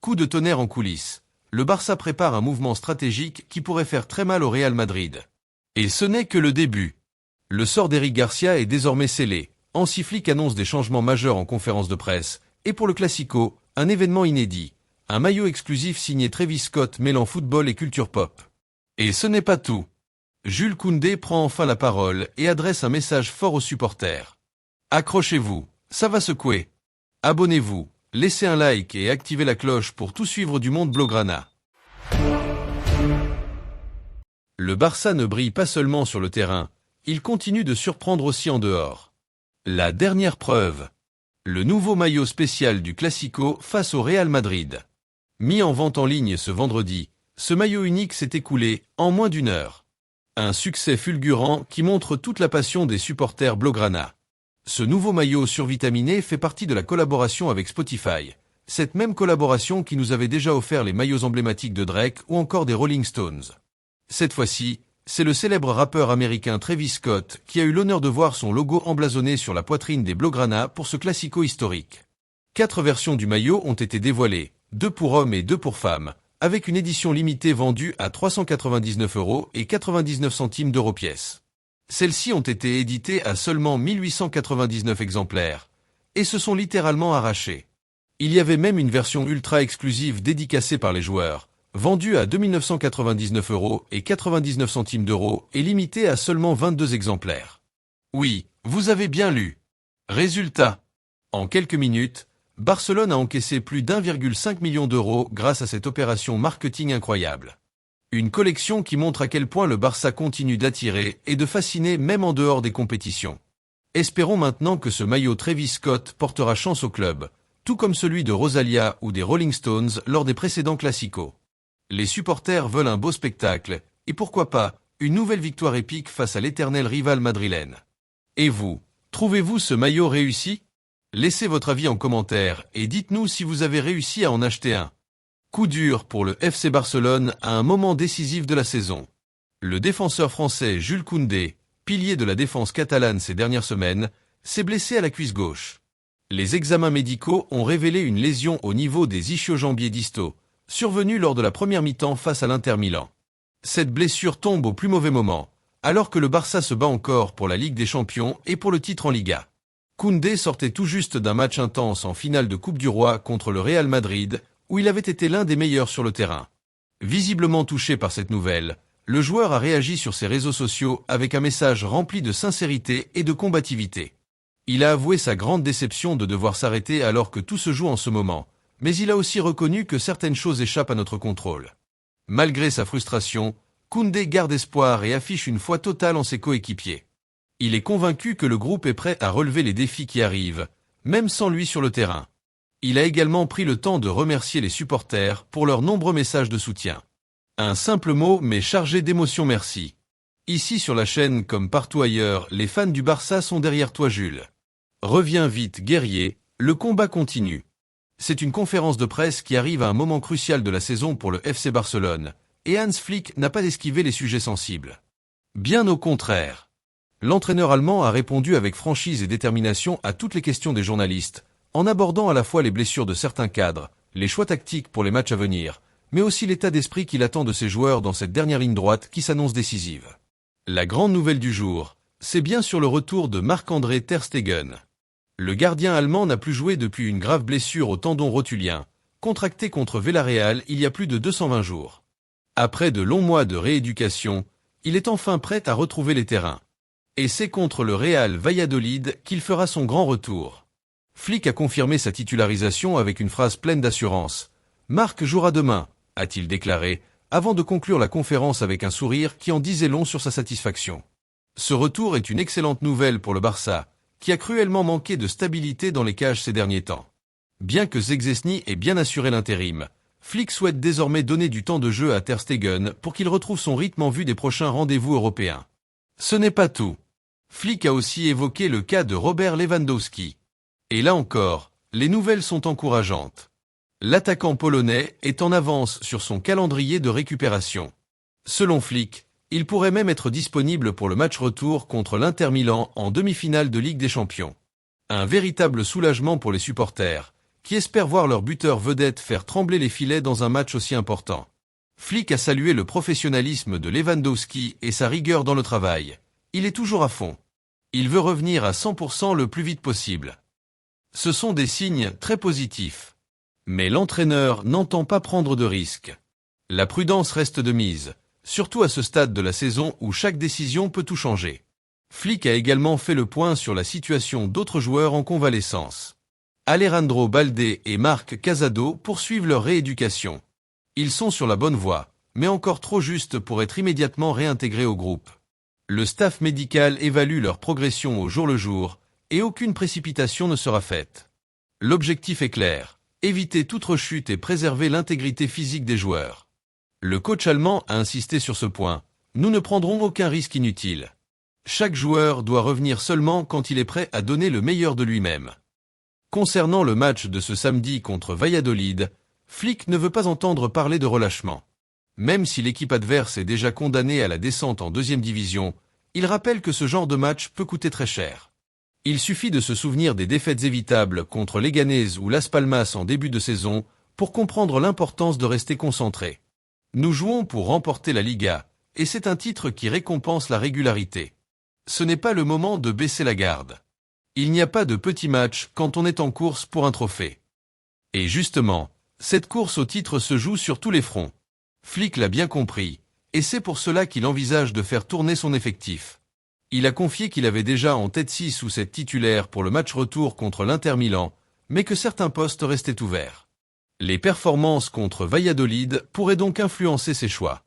Coup de tonnerre en coulisses. Le Barça prépare un mouvement stratégique qui pourrait faire très mal au Real Madrid. Et ce n'est que le début. Le sort d'Eric Garcia est désormais scellé. Hansi Flick annonce des changements majeurs en conférence de presse. Et pour le Classico, un événement inédit. Un maillot exclusif signé Travis Scott mêlant football et culture pop. Et ce n'est pas tout. Jules Koundé prend enfin la parole et adresse un message fort aux supporters. Accrochez-vous, ça va secouer. Abonnez-vous, laissez un like et activez la cloche pour tout suivre du monde Blaugrana. Le Barça ne brille pas seulement sur le terrain, il continue de surprendre aussi en dehors. La dernière preuve. Le nouveau maillot spécial du Classico face au Real Madrid. Mis en vente en ligne ce vendredi, ce maillot unique s'est écoulé en moins d'une heure. Un succès fulgurant qui montre toute la passion des supporters Blaugrana. Ce nouveau maillot survitaminé fait partie de la collaboration avec Spotify. Cette même collaboration qui nous avait déjà offert les maillots emblématiques de Drake ou encore des Rolling Stones. Cette fois-ci, c'est le célèbre rappeur américain Travis Scott qui a eu l'honneur de voir son logo emblasonné sur la poitrine des Blaugrana pour ce Classico historique. 4 versions du maillot ont été dévoilées, 2 pour hommes et 2 pour femmes, avec une édition limitée vendue à 399 € et 99 centimes d'euros pièce. Celles-ci ont été éditées à seulement 1899 exemplaires, et se sont littéralement arrachées. Il y avait même une version ultra exclusive dédicacée par les joueurs, vendue à 2999 € et 99 centimes d'euros et limitée à seulement 22 exemplaires. Oui, vous avez bien lu. Résultat. En quelques minutes, Barcelone a encaissé plus d'1,5 million d'euros grâce à cette opération marketing incroyable. Une collection qui montre à quel point le Barça continue d'attirer et de fasciner même en dehors des compétitions. Espérons maintenant que ce maillot Travis Scott portera chance au club, tout comme celui de Rosalía ou des Rolling Stones lors des précédents Classicos. Les supporters veulent un beau spectacle, et pourquoi pas, une nouvelle victoire épique face à l'éternel rival madrilène. Et vous, trouvez-vous ce maillot réussi? Laissez votre avis en commentaire et dites-nous si vous avez réussi à en acheter un. Coup dur pour le FC Barcelone à un moment décisif de la saison. Le défenseur français Jules Koundé, pilier de la défense catalane ces dernières semaines, s'est blessé à la cuisse gauche. Les examens médicaux ont révélé une lésion au niveau des ischio-jambiers distaux, survenue lors de la première mi-temps face à l'Inter Milan. Cette blessure tombe au plus mauvais moment, alors que le Barça se bat encore pour la Ligue des Champions et pour le titre en Liga. Koundé sortait tout juste d'un match intense en finale de Coupe du Roi contre le Real Madrid, où il avait été l'un des meilleurs sur le terrain. Visiblement touché par cette nouvelle, le joueur a réagi sur ses réseaux sociaux avec un message rempli de sincérité et de combativité. Il a avoué sa grande déception de devoir s'arrêter alors que tout se joue en ce moment, mais il a aussi reconnu que certaines choses échappent à notre contrôle. Malgré sa frustration, Koundé garde espoir et affiche une foi totale en ses coéquipiers. Il est convaincu que le groupe est prêt à relever les défis qui arrivent, même sans lui sur le terrain. Il a également pris le temps de remercier les supporters pour leurs nombreux messages de soutien. Un simple mot mais chargé d'émotion merci. Ici sur la chaîne comme partout ailleurs, les fans du Barça sont derrière toi Jules. Reviens vite guerrier, le combat continue. C'est une conférence de presse qui arrive à un moment crucial de la saison pour le FC Barcelone, et Hans Flick n'a pas esquivé les sujets sensibles. Bien au contraire. L'entraîneur allemand a répondu avec franchise et détermination à toutes les questions des journalistes, en abordant à la fois les blessures de certains cadres, les choix tactiques pour les matchs à venir, mais aussi l'état d'esprit qu'il attend de ses joueurs dans cette dernière ligne droite qui s'annonce décisive. La grande nouvelle du jour, c'est bien sûr le retour de Marc-André ter Stegen. Le gardien allemand n'a plus joué depuis une grave blessure au tendon rotulien, contractée contre Villarreal il y a plus de 220 jours. Après de longs mois de rééducation, il est enfin prêt à retrouver les terrains. Et c'est contre le Real Valladolid qu'il fera son grand retour. Flick a confirmé sa titularisation avec une phrase pleine d'assurance. « Marc jouera demain », a-t-il déclaré, avant de conclure la conférence avec un sourire qui en disait long sur sa satisfaction. Ce retour est une excellente nouvelle pour le Barça, qui a cruellement manqué de stabilité dans les cages ces derniers temps. Bien que Szczęsny ait bien assuré l'intérim, Flick souhaite désormais donner du temps de jeu à ter Stegen pour qu'il retrouve son rythme en vue des prochains rendez-vous européens. Ce n'est pas tout. Flick a aussi évoqué le cas de Robert Lewandowski. Et là encore, les nouvelles sont encourageantes. L'attaquant polonais est en avance sur son calendrier de récupération. Selon Flick, il pourrait même être disponible pour le match retour contre l'Inter Milan en demi-finale de Ligue des Champions. Un véritable soulagement pour les supporters, qui espèrent voir leur buteur vedette faire trembler les filets dans un match aussi important. Flick a salué le professionnalisme de Lewandowski et sa rigueur dans le travail. Il est toujours à fond. Il veut revenir à 100% le plus vite possible. Ce sont des signes très positifs. Mais l'entraîneur n'entend pas prendre de risques. La prudence reste de mise, surtout à ce stade de la saison où chaque décision peut tout changer. Flick a également fait le point sur la situation d'autres joueurs en convalescence. Alejandro Balde et Marc Casado poursuivent leur rééducation. Ils sont sur la bonne voie, mais encore trop justes pour être immédiatement réintégrés au groupe. Le staff médical évalue leur progression au jour le jour, et aucune précipitation ne sera faite. L'objectif est clair, éviter toute rechute et préserver l'intégrité physique des joueurs. Le coach allemand a insisté sur ce point, nous ne prendrons aucun risque inutile. Chaque joueur doit revenir seulement quand il est prêt à donner le meilleur de lui-même. Concernant le match de ce samedi contre Valladolid, Flick ne veut pas entendre parler de relâchement. Même si l'équipe adverse est déjà condamnée à la descente en deuxième division, il rappelle que ce genre de match peut coûter très cher. Il suffit de se souvenir des défaites évitables contre Leganés ou Las Palmas en début de saison pour comprendre l'importance de rester concentré. Nous jouons pour remporter la Liga, et c'est un titre qui récompense la régularité. Ce n'est pas le moment de baisser la garde. Il n'y a pas de petits matchs quand on est en course pour un trophée. Et justement, cette course au titre se joue sur tous les fronts. Flick l'a bien compris, et c'est pour cela qu'il envisage de faire tourner son effectif. Il a confié qu'il avait déjà en tête 6 ou 7 titulaires pour le match retour contre l'Inter Milan, mais que certains postes restaient ouverts. Les performances contre Valladolid pourraient donc influencer ses choix.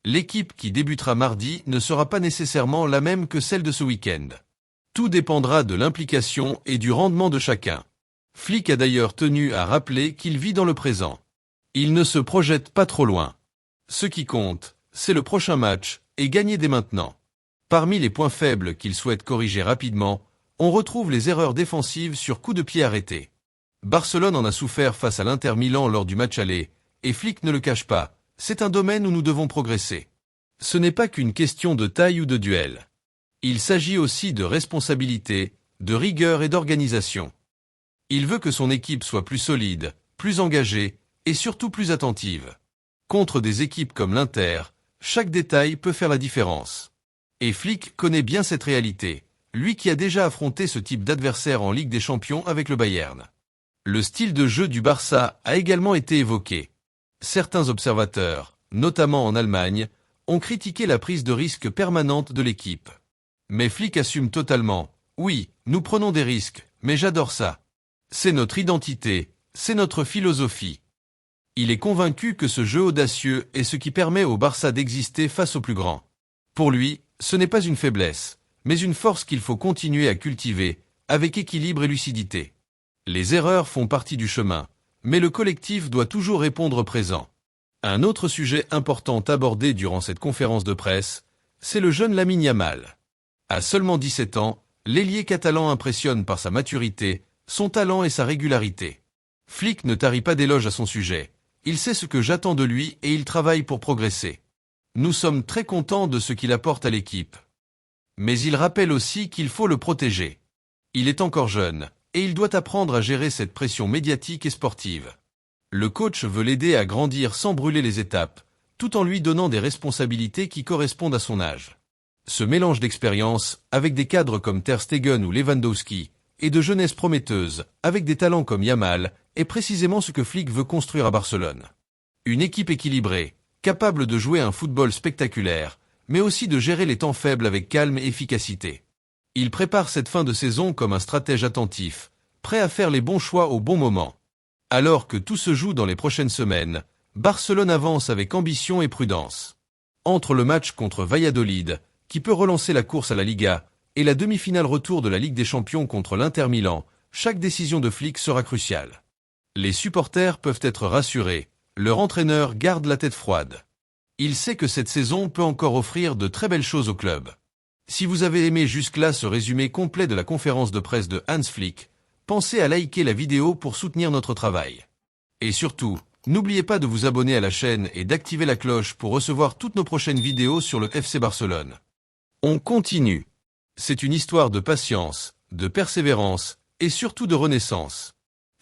L'équipe qui débutera mardi ne sera pas nécessairement la même que celle de ce week-end. Tout dépendra de l'implication et du rendement de chacun. Flick a d'ailleurs tenu à rappeler qu'il vit dans le présent. Il ne se projette pas trop loin. Ce qui compte, c'est le prochain match, et gagner dès maintenant. Parmi les points faibles qu'il souhaite corriger rapidement, on retrouve les erreurs défensives sur coups de pied arrêtés. Barcelone en a souffert face à l'Inter Milan lors du match aller, et Flick ne le cache pas, c'est un domaine où nous devons progresser. Ce n'est pas qu'une question de taille ou de duel. Il s'agit aussi de responsabilité, de rigueur et d'organisation. Il veut que son équipe soit plus solide, plus engagée, et surtout plus attentive. Contre des équipes comme l'Inter, chaque détail peut faire la différence. Et Flick connaît bien cette réalité, lui qui a déjà affronté ce type d'adversaire en Ligue des Champions avec le Bayern. Le style de jeu du Barça a également été évoqué. Certains observateurs, notamment en Allemagne, ont critiqué la prise de risque permanente de l'équipe. Mais Flick assume totalement, oui, nous prenons des risques, mais j'adore ça. C'est notre identité, c'est notre philosophie. Il est convaincu que ce jeu audacieux est ce qui permet au Barça d'exister face aux plus grands. Pour lui, ce n'est pas une faiblesse, mais une force qu'il faut continuer à cultiver, avec équilibre et lucidité. Les erreurs font partie du chemin, mais le collectif doit toujours répondre présent. Un autre sujet important abordé durant cette conférence de presse, c'est le jeune Lamine Yamal. À seulement 17 ans, l'ailier catalan impressionne par sa maturité, son talent et sa régularité. Flick ne tarit pas d'éloges à son sujet. Il sait ce que j'attends de lui et il travaille pour progresser. Nous sommes très contents de ce qu'il apporte à l'équipe. Mais il rappelle aussi qu'il faut le protéger. Il est encore jeune, et il doit apprendre à gérer cette pression médiatique et sportive. Le coach veut l'aider à grandir sans brûler les étapes, tout en lui donnant des responsabilités qui correspondent à son âge. Ce mélange d'expérience, avec des cadres comme Ter Stegen ou Lewandowski, et de jeunesse prometteuse, avec des talents comme Yamal, est précisément ce que Flick veut construire à Barcelone. Une équipe équilibrée, capable de jouer un football spectaculaire, mais aussi de gérer les temps faibles avec calme et efficacité. Il prépare cette fin de saison comme un stratège attentif, prêt à faire les bons choix au bon moment. Alors que tout se joue dans les prochaines semaines, Barcelone avance avec ambition et prudence. Entre le match contre Valladolid, qui peut relancer la course à la Liga, et la demi-finale retour de la Ligue des Champions contre l'Inter Milan, chaque décision de Flick sera cruciale. Les supporters peuvent être rassurés, leur entraîneur garde la tête froide. Il sait que cette saison peut encore offrir de très belles choses au club. Si vous avez aimé jusque-là ce résumé complet de la conférence de presse de Hans Flick, pensez à liker la vidéo pour soutenir notre travail. Et surtout, n'oubliez pas de vous abonner à la chaîne et d'activer la cloche pour recevoir toutes nos prochaines vidéos sur le FC Barcelone. On continue. C'est une histoire de patience, de persévérance et surtout de renaissance.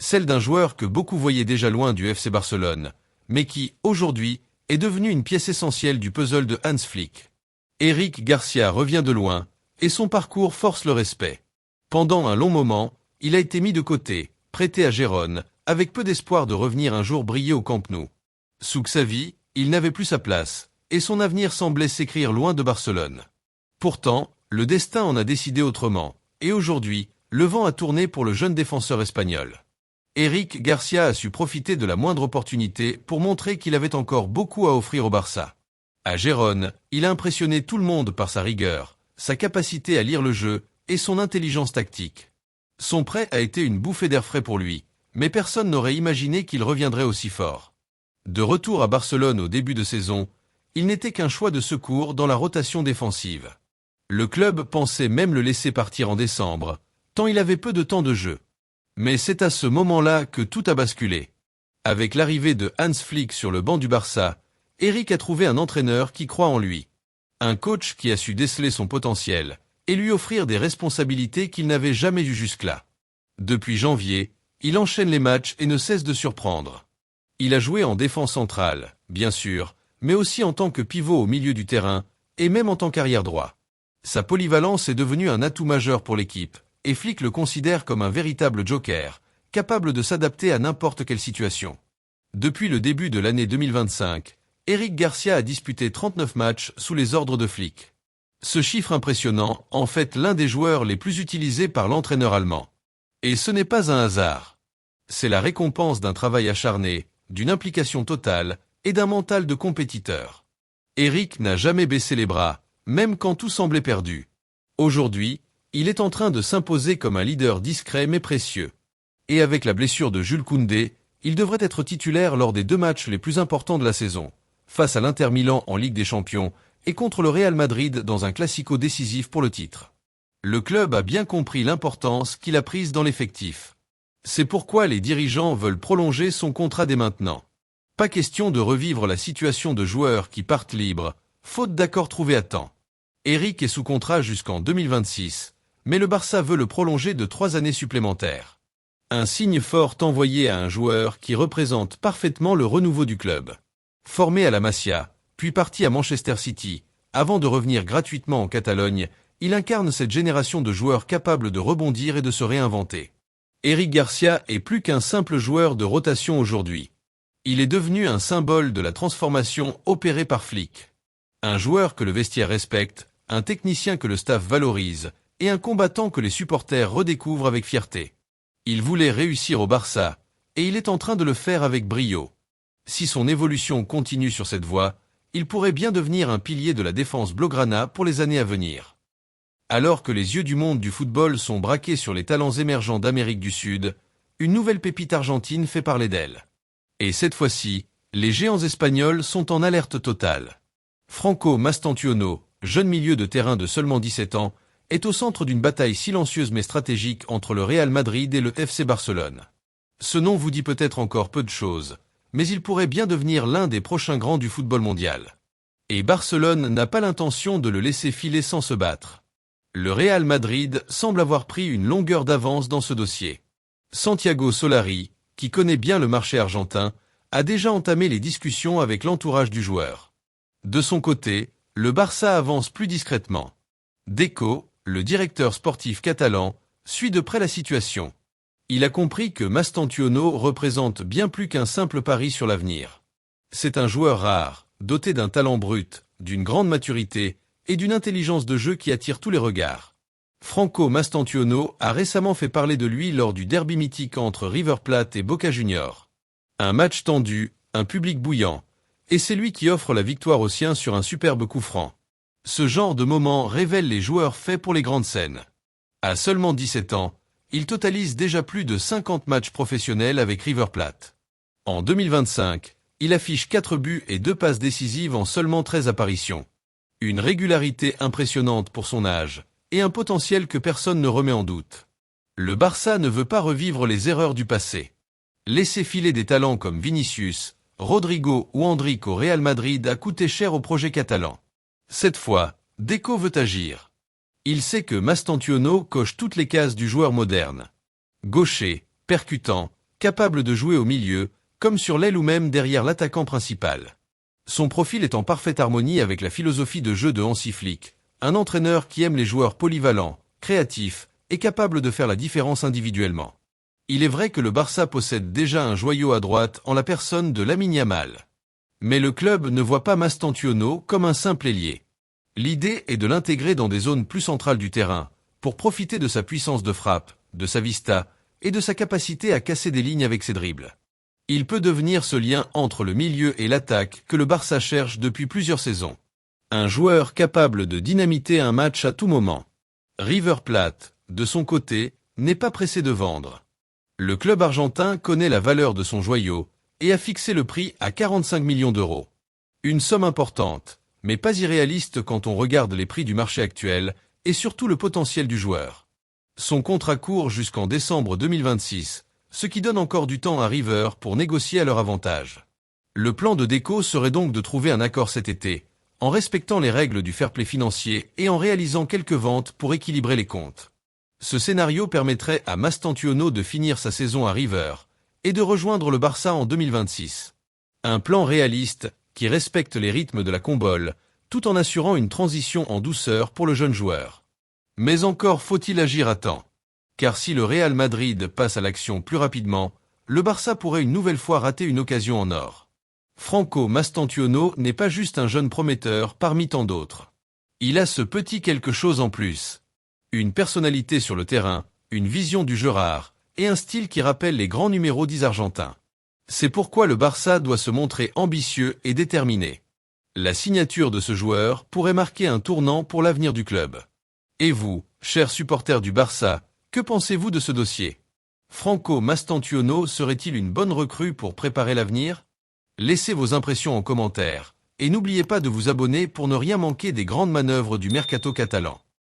Celle d'un joueur que beaucoup voyaient déjà loin du FC Barcelone, mais qui, aujourd'hui, est devenu une pièce essentielle du puzzle de Hans Flick. Eric Garcia revient de loin, et son parcours force le respect. Pendant un long moment, il a été mis de côté, prêté à Gérone, avec peu d'espoir de revenir un jour briller au Camp Nou. Sous Xavi, il n'avait plus sa place, et son avenir semblait s'écrire loin de Barcelone. Pourtant, le destin en a décidé autrement, et aujourd'hui, le vent a tourné pour le jeune défenseur espagnol. Eric Garcia a su profiter de la moindre opportunité pour montrer qu'il avait encore beaucoup à offrir au Barça. À Gérone, il a impressionné tout le monde par sa rigueur, sa capacité à lire le jeu et son intelligence tactique. Son prêt a été une bouffée d'air frais pour lui, mais personne n'aurait imaginé qu'il reviendrait aussi fort. De retour à Barcelone au début de saison, il n'était qu'un choix de secours dans la rotation défensive. Le club pensait même le laisser partir en décembre, tant il avait peu de temps de jeu. Mais c'est à ce moment-là que tout a basculé. Avec l'arrivée de Hans Flick sur le banc du Barça, Eric a trouvé un entraîneur qui croit en lui. Un coach qui a su déceler son potentiel et lui offrir des responsabilités qu'il n'avait jamais eues jusque-là. Depuis janvier, il enchaîne les matchs et ne cesse de surprendre. Il a joué en défense centrale, bien sûr, mais aussi en tant que pivot au milieu du terrain et même en tant qu'arrière droit. Sa polyvalence est devenue un atout majeur pour l'équipe, et Flick le considère comme un véritable joker, capable de s'adapter à n'importe quelle situation. Depuis le début de l'année 2025, Eric Garcia a disputé 39 matchs sous les ordres de Flick. Ce chiffre impressionnant en fait l'un des joueurs les plus utilisés par l'entraîneur allemand. Et ce n'est pas un hasard. C'est la récompense d'un travail acharné, d'une implication totale et d'un mental de compétiteur. Eric n'a jamais baissé les bras, même quand tout semblait perdu. Aujourd'hui, il est en train de s'imposer comme un leader discret mais précieux. Et avec la blessure de Jules Koundé, il devrait être titulaire lors des 2 matchs les plus importants de la saison, face à l'Inter Milan en Ligue des Champions et contre le Real Madrid dans un classico décisif pour le titre. Le club a bien compris l'importance qu'il a prise dans l'effectif. C'est pourquoi les dirigeants veulent prolonger son contrat dès maintenant. Pas question de revivre la situation de joueurs qui partent libres, faute d'accord trouvé à temps. Eric est sous contrat jusqu'en 2026, mais le Barça veut le prolonger de 3 années supplémentaires. Un signe fort envoyé à un joueur qui représente parfaitement le renouveau du club. Formé à la Masia, puis parti à Manchester City, avant de revenir gratuitement en Catalogne, il incarne cette génération de joueurs capables de rebondir et de se réinventer. Eric Garcia est plus qu'un simple joueur de rotation aujourd'hui. Il est devenu un symbole de la transformation opérée par Flick. Un joueur que le vestiaire respecte, un technicien que le staff valorise, et un combattant que les supporters redécouvrent avec fierté. Il voulait réussir au Barça, et il est en train de le faire avec brio. Si son évolution continue sur cette voie, il pourrait bien devenir un pilier de la défense blaugrana pour les années à venir. Alors que les yeux du monde du football sont braqués sur les talents émergents d'Amérique du Sud, une nouvelle pépite argentine fait parler d'elle. Et cette fois-ci, les géants espagnols sont en alerte totale. Franco Mastantuono, jeune milieu de terrain de seulement 17 ans, est au centre d'une bataille silencieuse mais stratégique entre le Real Madrid et le FC Barcelone. Ce nom vous dit peut-être encore peu de choses, mais il pourrait bien devenir l'un des prochains grands du football mondial. Et Barcelone n'a pas l'intention de le laisser filer sans se battre. Le Real Madrid semble avoir pris une longueur d'avance dans ce dossier. Santiago Solari, qui connaît bien le marché argentin, a déjà entamé les discussions avec l'entourage du joueur. De son côté, le Barça avance plus discrètement. Deco, le directeur sportif catalan, suit de près la situation. Il a compris que Mastantuono représente bien plus qu'un simple pari sur l'avenir. C'est un joueur rare, doté d'un talent brut, d'une grande maturité et d'une intelligence de jeu qui attire tous les regards. Franco Mastantuono a récemment fait parler de lui lors du derby mythique entre River Plate et Boca Juniors. Un match tendu, un public bouillant, et c'est lui qui offre la victoire aux siens sur un superbe coup franc. Ce genre de moment révèle les joueurs faits pour les grandes scènes. À seulement 17 ans, il totalise déjà plus de 50 matchs professionnels avec River Plate. En 2025, il affiche 4 buts et 2 passes décisives en seulement 13 apparitions. Une régularité impressionnante pour son âge, et un potentiel que personne ne remet en doute. Le Barça ne veut pas revivre les erreurs du passé. Laisser filer des talents comme Vinicius, Rodrigo ou Endrick au Real Madrid a coûté cher au projet catalan. Cette fois, Deco veut agir. Il sait que Mastantuono coche toutes les cases du joueur moderne. Gaucher, percutant, capable de jouer au milieu, comme sur l'aile ou même derrière l'attaquant principal. Son profil est en parfaite harmonie avec la philosophie de jeu de Hansi Flick, un entraîneur qui aime les joueurs polyvalents, créatifs et capables de faire la différence individuellement. Il est vrai que le Barça possède déjà un joyau à droite en la personne de Lamine Yamal. Mais le club ne voit pas Mastantuono comme un simple ailier. L'idée est de l'intégrer dans des zones plus centrales du terrain, pour profiter de sa puissance de frappe, de sa vista et de sa capacité à casser des lignes avec ses dribbles. Il peut devenir ce lien entre le milieu et l'attaque que le Barça cherche depuis plusieurs saisons. Un joueur capable de dynamiter un match à tout moment. River Plate, de son côté, n'est pas pressé de vendre. Le club argentin connaît la valeur de son joyau et a fixé le prix à 45 millions d'euros. Une somme importante, mais pas irréaliste quand on regarde les prix du marché actuel et surtout le potentiel du joueur. Son contrat court jusqu'en décembre 2026, ce qui donne encore du temps à River pour négocier à leur avantage. Le plan de Deco serait donc de trouver un accord cet été, en respectant les règles du fair play financier et en réalisant quelques ventes pour équilibrer les comptes. Ce scénario permettrait à Mastantuono de finir sa saison à River et de rejoindre le Barça en 2026. Un plan réaliste qui respecte les rythmes de la Combole, tout en assurant une transition en douceur pour le jeune joueur. Mais encore faut-il agir à temps. Car si le Real Madrid passe à l'action plus rapidement, le Barça pourrait une nouvelle fois rater une occasion en or. Franco Mastantuono n'est pas juste un jeune prometteur parmi tant d'autres. Il a ce petit quelque chose en plus. Une personnalité sur le terrain, une vision du jeu rare, et un style qui rappelle les grands numéros 10 argentins. C'est pourquoi le Barça doit se montrer ambitieux et déterminé. La signature de ce joueur pourrait marquer un tournant pour l'avenir du club. Et vous, chers supporters du Barça, que pensez-vous de ce dossier? Franco Mastantuono serait-il une bonne recrue pour préparer l'avenir? Laissez vos impressions en commentaire, et n'oubliez pas de vous abonner pour ne rien manquer des grandes manœuvres du mercato catalan.